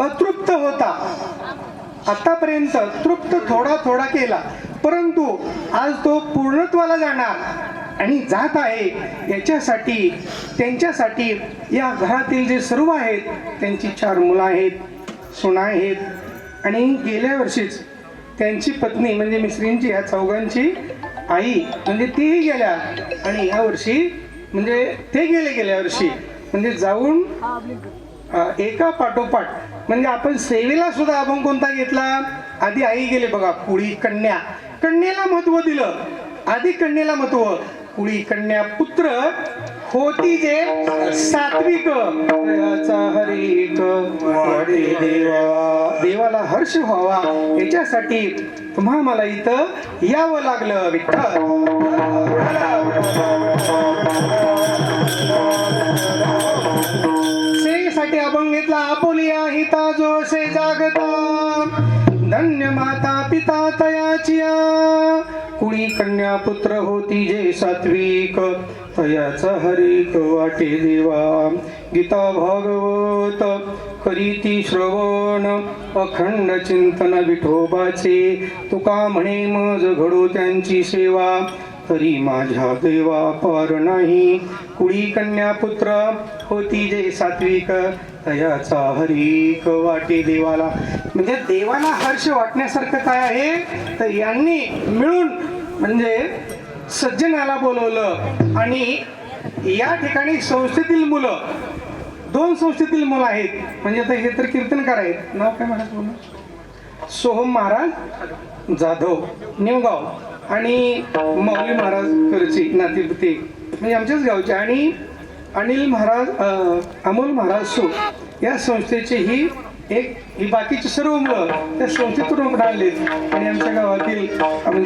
अतृप्त होता, आतापर्यंत तृप्त थोडा थोडा केला, परंतु आज तो पूर्णत्वाला जाणार आणि जात आहे। याच्यासाठी त्यांच्यासाठी या घरातील जे सर्व आहेत, त्यांची 4 मुलं आहेत, सुना आहेत आणि गेल्या वर्षीच त्यांची पत्नी म्हणजे मिस्त्रींची या चौघांची आई म्हणजे तीही गेल्या आणि या वर्षी म्हणजे ते गेल्या वर्षी म्हणजे जाऊन एका पाठोपाठ म्हणजे आपण सेवेला सुद्धा अभंग कोणता घेतला, आधी आई गेले बघा, कुळी कन्या, कन्येला महत्व दिलं, आधी कन्येला महत्व, कुळी कन्या पुत्र होती जे सात्विक, हरिक वाटे देवा, देवाला हर्ष व्हावा याच्यासाठी तुम्हा मला इथं यावं लागलं विठ्ठल। सेवेसाठी अभंग घेतला, आपुलिया हिता जोसे जागता, धन्य माता पिता तयाचिया, कुळी कन्या पुत्र होती जे सात्विक, तयाचा हरिक वाटे देवा, गीता भागवत करीती श्रवण, अखंड चिंतन विठोबाचे, तुका म्हणे मज घडो त्यांची सेवा, तरी माझ्या देवा पार नाही, कुळी कन्या पुत्र होती जे सात्विक, तयाचा हरिक वाटे देवाला। म्हणजे देवाला हर्ष वाटण्यासारखं काय आहे तर यांनी मिळून म्हणजे सज्जनाला बोलवलं आणि या ठिकाणी संस्थेतील मुलं 2 संस्थेतील मुलं आहेत, म्हणजे आता हे तर कीर्तनकार आहेत, नाव काय म्हणत बोला, सोहम महाराज जाधव निमगाव आणि मौली महाराज करची नातेपुते म्हणजे आमच्याच गावचे, आणि अनिल महाराज अमोल महाराज सो या संस्थेची ही बाकीची सर्व मुलं त्या संस्थेतून आलेत आणि आमच्या गावातील म्हणजे